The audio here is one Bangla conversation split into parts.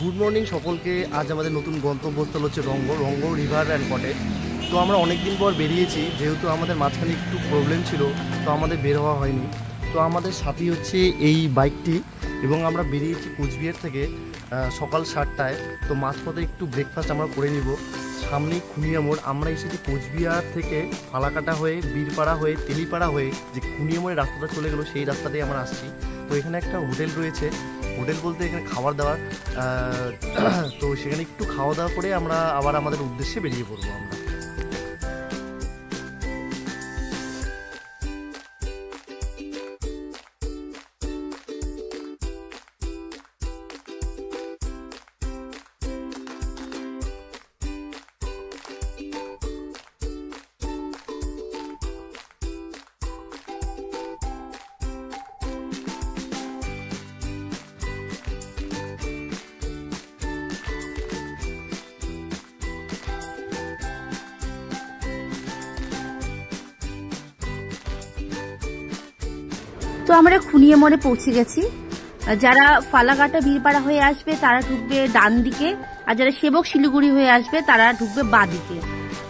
গুড মর্নিং সকলকে। আজ আমাদের নতুন গন্তব্যস্থল হচ্ছে রঙ্গ রিভার অ্যান্ড কটেজ। তো আমরা অনেক দিন পর বেরিয়েছি, যেহেতু আমাদের মাঝখানে একটু প্রবলেম ছিল তো আমাদের বের হওয়া হয়নি। তো আমাদের সাথী হচ্ছে এই বাইকটি এবং আমরা বেরিয়েছি কোচবিহার থেকে সকাল 7টায়। তো মাঝপথে একটু ব্রেকফাস্ট আমরা করে নিব। সামনেই খুনিয়া মোড়। আমরা এসেছি কোচবিহার থেকে ফালাকাটা হয়ে বীরপাড়া হয়ে তেলিপাড়া হয়ে যে খুনিয়া মোড়ের রাস্তাটা চলে গেলো সেই রাস্তাতেই আমরা আসছি। তো এখানে একটা হোটেল রয়েছে, হোটেল বলতে এখানে খাবার দাবার, তো সেখানে একটু খাওয়া দাওয়া করে আমরা আবার আমাদের উদ্দেশ্যে বেরিয়ে পড়বো আমরা। তো আমরা খুনিয়া মোড়ে পৌঁছে গেছি। যারা ফালাকাটা বীরপাড়া হয়ে আসবে তারা ঢুকবে ডান দিকে, আর যারা সেবক শিলিগুড়ি হয়ে আসবে তারা ঢুকবে বাঁ দিকে।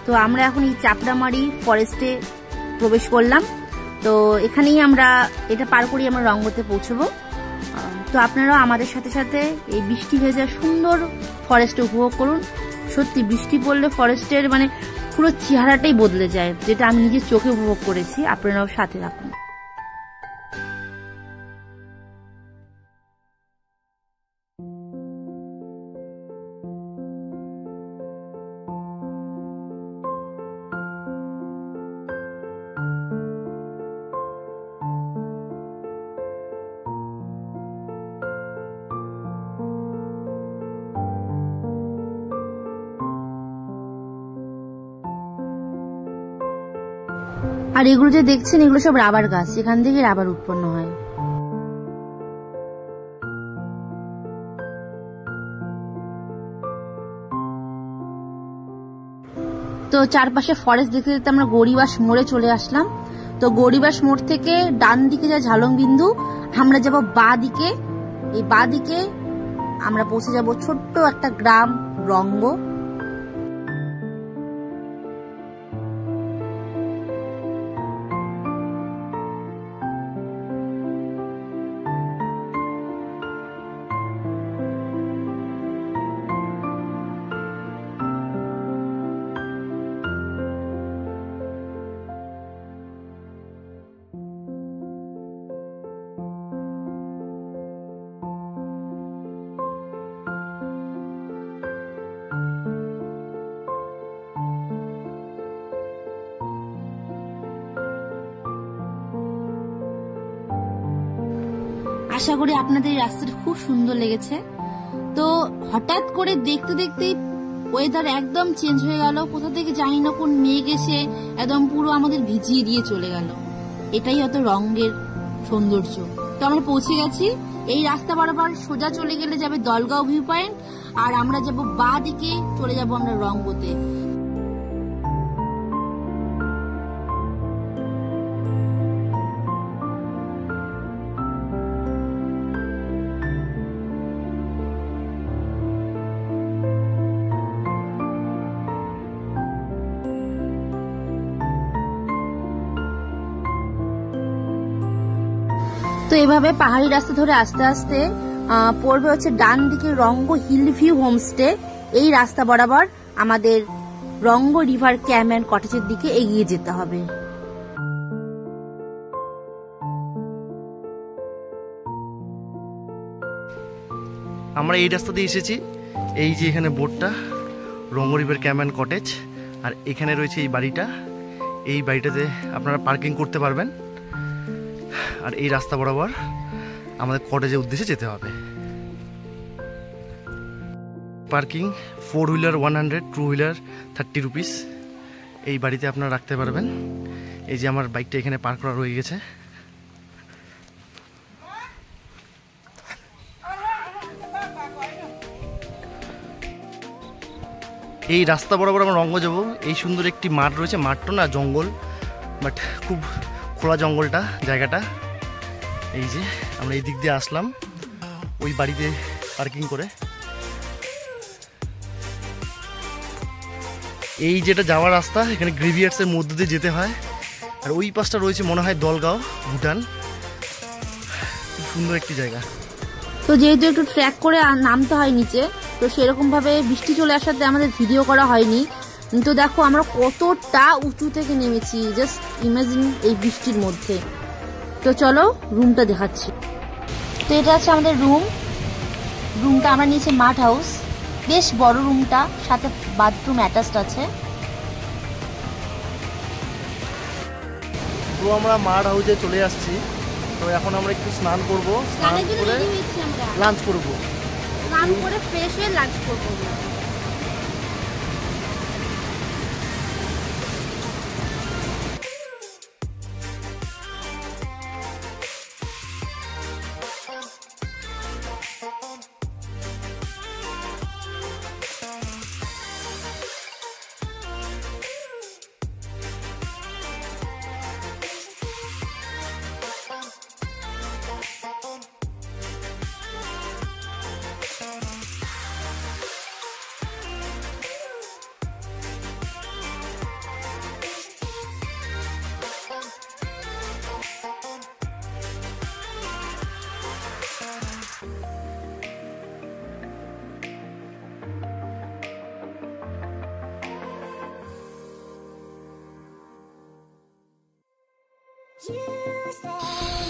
তো আমরা এখন এই চাপড়ামারি ফরেস্টে প্রবেশ করলাম। তো এখানেই আমরা এটা পার করি আমরা রঙ্গতে পৌঁছবো। তো আপনারাও আমাদের সাথে সাথে এই বৃষ্টি ভেজা সুন্দর ফরেস্টে উপভোগ করুন। সত্যি বৃষ্টি পড়লে ফরেস্টের পুরো চেহারাটাই বদলে যায়, যেটা আমি নিজের চোখে উপভোগ করেছি। আপনারাও সাথে রাখুন। আর এগুলো যে দেখছেন এগুলো সব রাবার গাছ, এখান থেকে রাবার উৎপন্ন হয়। তো চারপাশে ফরেস্ট দেখতে দেখতে আমরা গড়িবাস মোড়ে চলে আসলাম। তো গড়িবাস মোড় থেকে ডান দিকে যা ঝালং বিন্দু, আমরা যাব বাঁ দিকে। এই বাঁ দিকে আমরা পৌঁছে যাব ছোট্ট একটা গ্রাম রঙ্গ। আশা করি আপনাদের এই রাস্তাটা খুব সুন্দর লেগেছে। তো হঠাৎ করে দেখতে দেখতেই ওয়েদার একদম চেঞ্জ হয়ে গেল। কোথা থেকে জানি না কোন মেঘ এসে একদম পুরো আমাদের ভিজিয়ে দিয়ে চলে গেল। এটাই হয়তো রঙ্গের সৌন্দর্য। তো আমরা পৌঁছে গেছি। এই রাস্তা বরাবর সোজা চলে গেলে যাবে দলগাঁও ভিউ পয়েন্ট, আর আমরা যাব বাঁ দিকে, চলে যাব আমরা রঙ্গতে। তো এভাবে পাহাড়ি রাস্তা ধরে আস্তে আস্তে পড়বে হচ্ছে ডান দিকে রঙ্গ হিল ভিউ হোমস্টে। এই রাস্তা বরাবর আমাদের রঙ্গ রিভার ক্যাম্প এন্ড কটেজের দিকে এগিয়ে যেতে হবে। আমরা এই রাস্তা দিয়ে এসেছি। এই যে এখানে বোর্ডটা রঙ্গ রিভার ক্যাম্প এন্ড কটেজ, আর এখানে রয়েছে এই বাড়িটা। এই বাড়িটাতে আপনারা পার্কিং করতে পারবেন। আর এই রাস্তা বরাবর আমাদের কটেজের উদ্দেশ্যে যেতে হবে। Parking 4 wheeler 100, 2 wheeler 30 rupees. এই বাড়িতে আপনারা রাখতে পারবেন। এই যে আমার বাইকটা এখানে পার্ক করা রয়ে গেছে। এই রাস্তা বরাবর আমরা রঙ্গ যাব। এই সুন্দর একটি মাঠ রয়েছে, মাঠটা না জঙ্গল, বাট খুব খোলা জঙ্গলটা জায়গাটা। এই যে আমরা এই দিক দিয়ে আসলাম ওই বাড়িতে পার্কিং করে। এই যেটা যাওয়ার রাস্তা, এখানে গ্রেভিয়ার্সের মধ্যে দিয়ে যেতে হয়। আর ওই পাশটা রয়েছে মনে হয় দলগাঁও, ভুটান। খুব সুন্দর একটি জায়গা। তো যেহেতু একটু ট্র্যাক করে নামতে হয় নিচে, তো সেরকমভাবে বৃষ্টি চলে আসাতে আমাদের ভিডিও করা হয়নি। তো দেখো আমরা কতটা উঁচু থেকে নেমেছি, জাস্ট ইমাজিন এই বৃষ্টির মধ্যে। তো চলো রুমটা দেখাচ্ছি। তো এটা আছে আমাদের রুমটা আমরা নিয়েছি মাড হাউস, বেশ বড় রুমটা, সাথে বাথরুম অ্যাটাচড আছে। তো আমরা মাড হাউসে চলে আসছি। তো এখন আমরা একটু স্নান করবো, স্নান করে লাঞ্চ করবো, স্নান করে ফ্রেশ হয়ে লাঞ্চ করবো।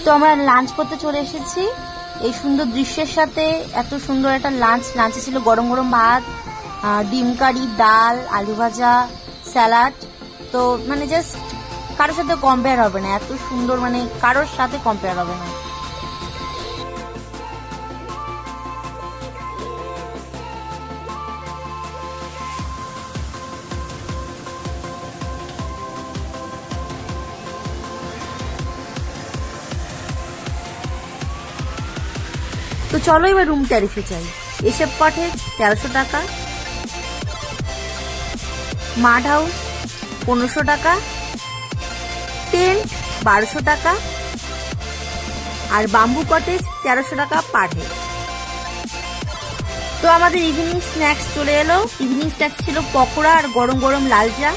তো আমরা লাঞ্চ করতে চলে এসেছি এই সুন্দর দৃশ্যের সাথে। এত সুন্দর একটা লাঞ্চে ছিল গরম গরম ভাত, ডিম কারি, ডাল, আলু ভাজা, স্যালাড। তো মানে জাস্ট কারোর সাথে কম্পেয়ার হবে না, এত সুন্দর, মানে কারোর সাথে কম্পেয়ার হবে না। তো চলো এবার রুম ট্যারিফে চাই। এসব কটেজ 1300 টাকা, মাড হাউস 1500 টাকা, টেন্ট 1200 টাকা, আর বাম্বু কটেজ 1300 টাকা পার হেড। তো আমাদের ইভিনিং স্ন্যাক্স চলে এলো। ইভিনিং স্ন্যাক্স ছিল পকোড়া আর গরম গরম লাল চা,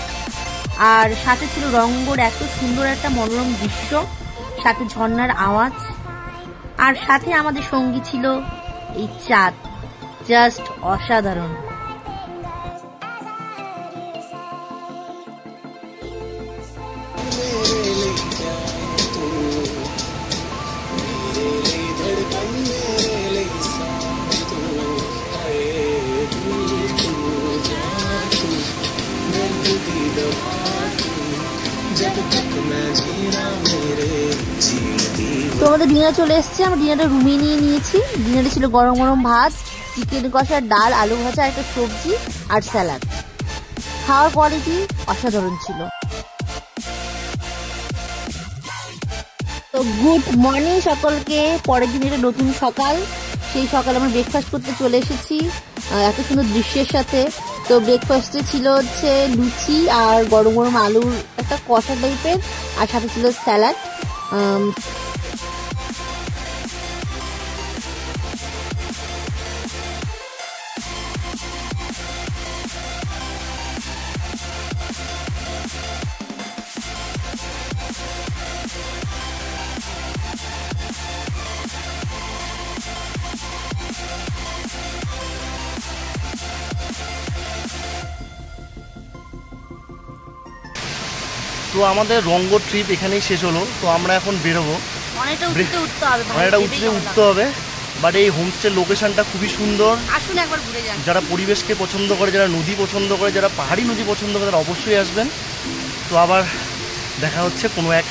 আর সাথে ছিল রঙ্গর এত সুন্দর একটা মনোরম দৃশ্য, সাথে ঝর্ণার আওয়াজ, আর সাথে আমাদের সঙ্গী ছিল এই চাঁদ, জাস্ট অসাধারণ। তো আমাদের ডিনার চলে এসছে, আমরা ডিনারটা রুমে নিয়ে নিয়েছি। ডিনারে ছিল গরম গরম ভাত, চিকেন কষা, ডাল, আলু ভাজা, একটা সবজি আর স্যালাড। খাওয়ার কোয়ালিটি অসাধারণ ছিল। তো গুড মর্নিং সকলকে। পরের দিন এটা নতুন সকাল, সেই সকালে আমরা ব্রেকফাস্ট করতে চলে এসেছি এত সুন্দর দৃশ্যের সাথে। তো ব্রেকফাস্টে ছিল হচ্ছে লুচি আর গরম গরম আলুর একটা কষা টাইপের, আর সাথে ছিল স্যালাড। তো আমাদের রঙ্গ ট্রিপ এখানেই শেষ হলো। তো আমরা এখন বেরোবো, অনেকটা উঁচুতে উঠতে হবে, বাট এই হোমস্টের লোকেশনটা খুবই সুন্দর। আসুন একবার ঘুরে যান। যারা পরিবেশকে পছন্দ করে, যারা নদী পছন্দ করে, যারা পাহাড়ি নদী পছন্দ করে, তারা অবশ্যই আসবেন। তো আবার দেখা হচ্ছে কোনো এক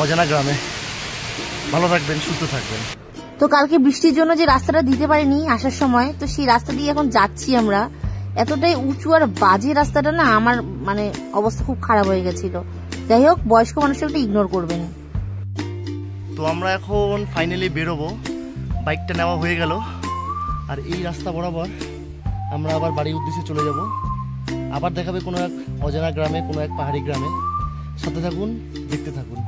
অজানা গ্রামে। ভালো থাকবেন, সুস্থ থাকবেন। তো কালকে বৃষ্টির জন্য যে রাস্তাটা দিতে পারিনি আসার সময়, তো সেই রাস্তা দিয়ে এখন যাচ্ছি আমরা। এতটাই উঁচু আর বাজে রাস্তাটা না, আমার মানে অবস্থা খুব খারাপ হয়ে গেছিল। যাই হোক, বয়স্ক মানুষকে একটু ইগনোর করবেন। তো আমরা এখন ফাইনালি বেরোবো, বাইকটা নেওয়া হয়ে গেল। আর এই রাস্তা বরাবর আমরা আবার বাড়ির উদ্দেশ্যে চলে যাব। আবার দেখাবে কোনো এক অজানা গ্রামে, কোনো এক পাহাড়ি গ্রামে। সাথে থাকুন, দেখতে থাকুন।